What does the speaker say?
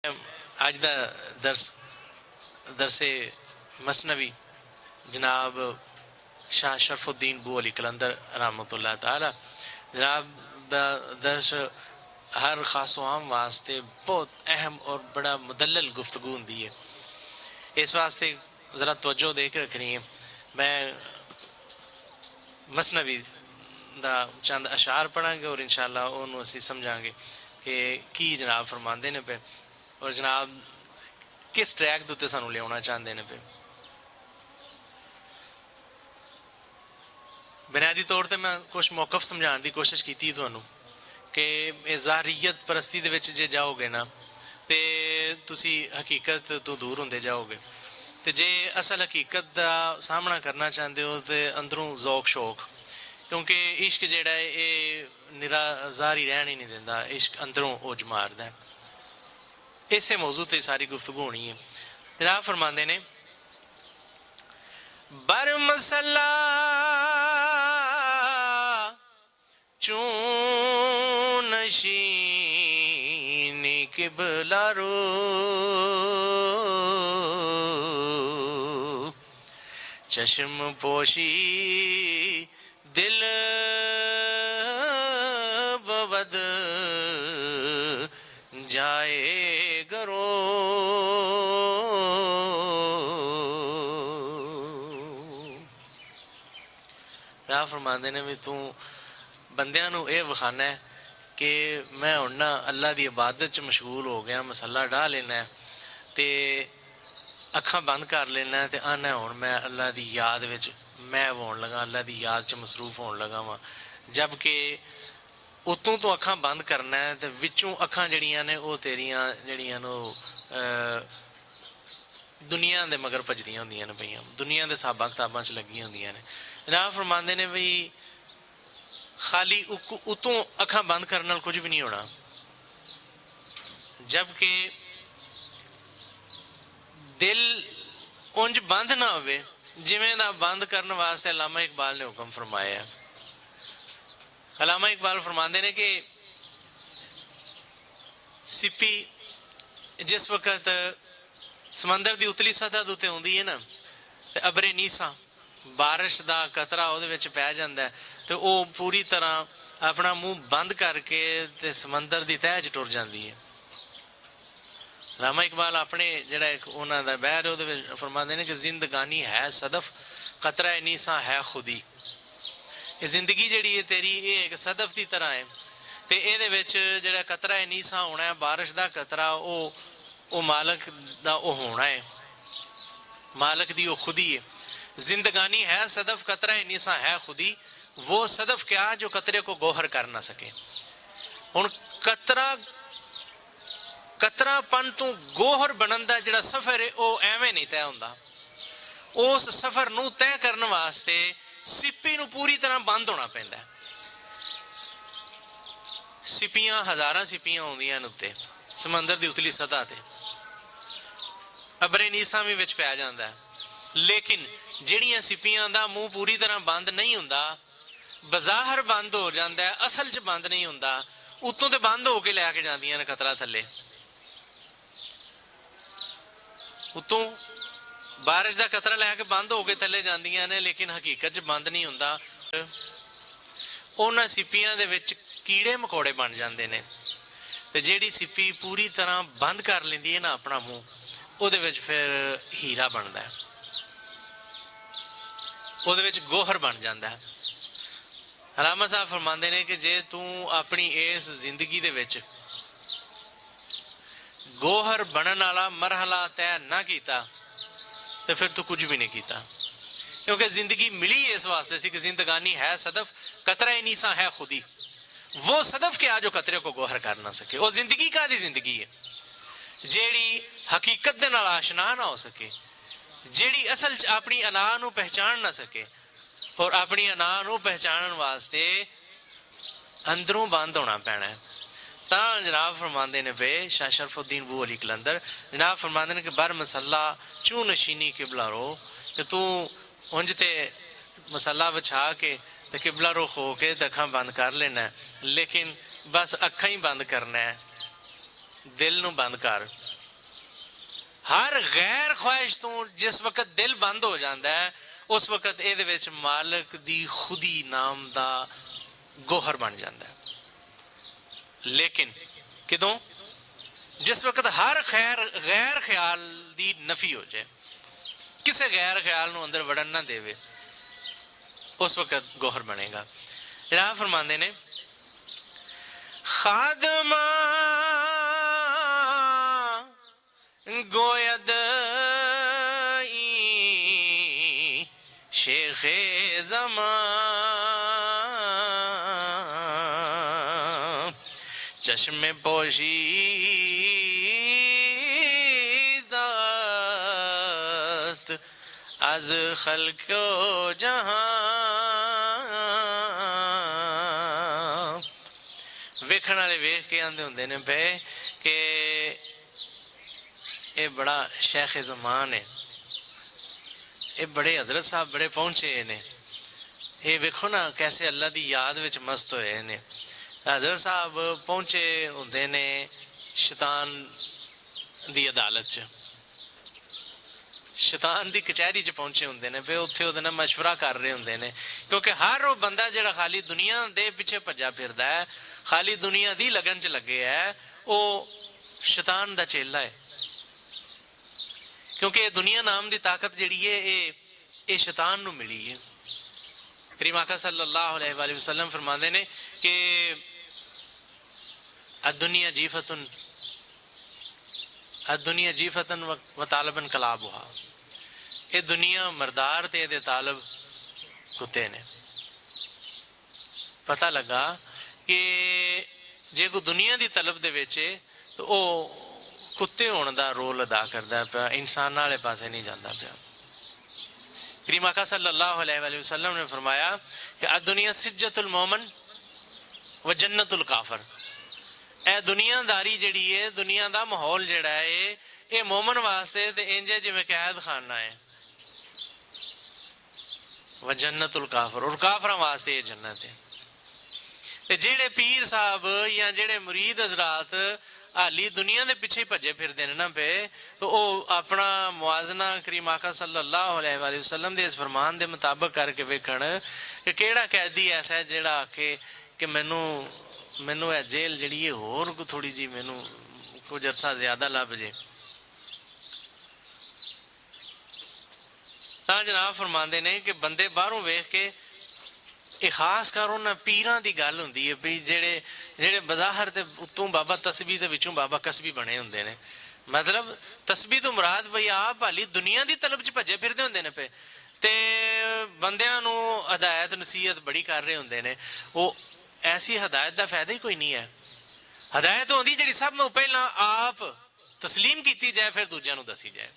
अज का दरसे मसनवी जनाब शाह शरफुद्दीन बू अली कलंदर रहमतुल्लाह ताला जनाब दा दर्स हर खास आम वास्ते बहुत अहम और बड़ा मुदल्लल गुफ्तगू होंदी है। इस वास्ते ज़रा तवज्जो दे के रखनी है। मैं मसनवी दा चंद अशार पढ़ांगे और इंशाअल्लाह उन्होंने असी समझांगे कि की जनाब फरमाते ने पे और जनाब किस ट्रैक के उत्ते सानू लियाना चाहते हैं पे। बुनियादी तौर पर मैं कुछ मौकफ समझाने की कोशिश की थानू कि ज़ाहरीयत परस्ती दे विच जे जाओगे ना तो तुसी हकीकत तो दूर होंदे जाओगे, तो जे असल हकीकत का सामना करना चाहते हो तो अंदरों ज़ौक शौक, क्योंकि इश्क जिहड़ा है ये निरा ज़ाहरी रहन ही नहीं देंदा, इश्क अंदरों ओज मारदा है। इसे मौजू ते सारी गुफ्तगू होनी है। जनाब फरमाते ने बर मसला चून नशीन किबला रो चश्म पोशी दिल बवद जाए करो राह फरमाते ने भी तू बंदियां नू ये विखाना है कि मैं हुण ना अल्लाह की इबादत च मशगूल हो गया, मसला डाह लेना है तो अखां बंद कर लेना है तो आना हुण मैं अल्लाह की याद विच मैं होण लगा, अल्लाह की याद च मसरूफ होण लगा वां। जबकि उतों तो अखां बंद करना है तो विचों अखां जड़ियां ने वो तेरियां जड़ियां नो दुनिया के मगर भजदियां होंदियां ने पईयां, दुनिया के हिसाबां किताबां च लगियां होंदियां ने। जनाब फरमांदे ने भी खाली उतों अखां बंद करने नाल कुछ भी नहीं होना, जबकि दिल उंज बंद ना होवे जिवें दा बंद करने वास्ते अल्लामा इकबाल ने हुक्म फरमाया है। अल्लामा इकबाल फरमाते ने कि सिप्पी जिस वक्त समंदर की उतली सतह उत्ते आउंदी है ना तो अबरे नीसा बारिश का कतरा वो पै जाता है तो वह पूरी तरह अपना मूँह बंद करके ते समंदर की तह च टुर जाती है। अल्लामा इकबाल अपने जड़ा एक उन्होंने दा बहर वो फरमाते हैं कि जिंदगानी है सदफ कतरा नीसा है खुदी। ये जिंदगी जी है तेरी ये एक सदफ की तरह है तो ये जरा कतरा है नीसा होना है, बारिश का कतरा वो मालक का वो होना है, मालक की वो खुदी है। जिंदगानी है सदफ कतरा है नीसा है खुदी, वो सदफ क्या जो कतरे को गोहर कर ना सके। हुण कतरापन तो गोहर बनन का जिहड़ा सफ़र है वो एवें नहीं तय होंदा। उस सफ़र नूं तय करने वास्ते सिप्पी नूं पूरी तरह बंद होना पैंदा है। सिप्पियां हज़ारां सिप्पियां आउंदियां ने उत्ते समंदर की उतली सतह ते, अबरे नीसा भी विच पै जांदा है, लेकिन जिहड़ियां सिप्पियां दा मूँह पूरी तरह बंद नहीं हुंदा, बज़ाहर बंद हो जाता है, असल च बंद नहीं हुंदा, उत्तों तो बंद होके लैके जांदियां ने कतरा थल्ले, उत्तों बारिश का कतरा लैके बंद होके थल्ले जांदियां ने, लेकिन हकीकत च बंद नहीं हुंदा। उन्हां सिप्पियां दे विच कीड़े मकोड़े बन जाते हैं तो जिहड़ी सिप्पी पूरी तरह बंद कर लैंदी है ना अपना मूँह, उहदे विच फिर हीरा बनता है, उहदे विच गोहर बन जाता है। अल्लामा साहब फरमाते हैं कि जे तू अपनी इस जिंदगी दे विच गोहर बनन वाला मरहला तय ना किया तो फिर तू कुछ भी नहीं किया, क्योंकि जिंदगी मिली इस वास्ते सी कि जिंदगानी है सदफ कतरा ही नीसा है खुदी। वो सदफ क्या जो कतरे को गोहर कर ना सके, वो जिंदगी का दी जिंदगी है जेड़ी हकीकत दे नाल आशना ना हो सके, जेड़ी असल च अपनी अना नूं पहचान ना सके। और अपनी अना नूं पहचानन वास्ते अंदरों बंद होना पैना है। जनाब फरमाते ने पे शाह शरफुद्दीन बू अली कलंदर जनाब फरमाते ने कि बर मसला चू नशीनी किबला रो कि तू उंज ते मसला बिछा के तो किबला रुख हो के तो अखा बंद कर लेना है, लेकिन बस अखा ही बंद करना है, दिल नूं बंद कर। हर गैर ख्वाहिश तो जिस वक्त दिल बंद हो जाता है उस वक्त ਇਹਦੇ ਵਿੱਚ मालिक दी खुदी नाम दा गोहर बन जाता है। लेकिन किदों? जिस वक्त हर गैर ख्याल दी नफी हो जाए, किसी गैर ख्याल नूं अंदर वड़न ना देवे, उस वक्त गोहर बनेगा। जनाब फरमाते ने खादमा गोयद शेखे ज़मान चश्मे पोशी दस्त अज खल्को जहां। वेखण वाले वेख के आंदे हुंदे ने पे कि ये बड़ा शेख ज़मान है, ये बड़े हजरत साहब बड़े पहुंचे ने, ये वेखो ना कैसे अल्लाह की याद विच मस्त होए ने। हजरत साहब पहुंचे हुंदे ने शैतान दी अदालत च, शैतान दी कचहरी च पहुंचे हुंदे ने पे उत्थे उहदे नाल मशवरा कर रहे हुंदे ने, क्योंकि हर वो बंदा जिहड़ा खाली दुनिया दे पिछे भज्जा फिरदा है, खाली दुनिया दी लगन च लगे है, वो शैतान दा चेला है। क्योंकि दुनिया नाम की ताकत जिहड़ी है ये शैतान नूं मिली है। करीम आका सल्लल्लाहु अलैहि वसल्लम फरमाते ने कि अद्दुनिया जीफतन व तालबन कलाबुहा, ये दुनिया मरदार ते दे तालब कुत्ते ने। पता लगा कि जे कोई दुनिया की तलब दे विच तो वो कुत्ते होने का रोल अदा करता पाया, इंसान वाले पासे नहीं जाता पाया। करीम आका सल्लल्लाहु अलैहि वसल्लम ने फरमाया कि आ दुनिया सिज्जतुल मोमन व जन्नतुल काफर, ए दुनियादारी जिहड़ी है, दुनिया का माहौल जिहड़ा है ये मोमन वास्ते ते इंज जिवें कैद खाना है, व जन्नतुल काफर, और काफरां वास्ते ये जन्नत है। ते जेड़े पीर साहब या जेड़े मुरीद हजरात हाली दुनिया के पिछे भजे फिरते हैं ना पे, तो वो अपना मुआजना करीम आका सल्लल्लाहु अलैहि वसल्लम दे इस फरमान के मुताबिक करके वेखण कि केड़ा कैदी ऐसा है जिहड़ा आखे कि मैनू है जेल जिहड़ी है होर को थोड़ी जी मैनू कुछ अरसा ज्यादा लभ जे। तां जनाब फरमाते ने कि बंदे बाहरों वेख के ये खास कर उन्होंने पीरां दी गल हुंदी है भी जेड़े जेड़े बज़ाहर ते उत्तों बाबा तस्बी ते विचों बाबा कसबी बने हुंदे ने। मतलब तस्बी तो मुराद बई आप हाली दुनिया की तलब च भजे फिरदे हुंदे ने पे, ते बंदियां नूं हदायत नसीहत बड़ी कर रहे हुंदे ने। वो ऐसी हदायत का फायदा ही कोई नहीं है। हदायत होंदी जिहड़ी सब नूं पहलां आप तस्लीम कीती जाए फिर दूजिआं नूं दसी जाए।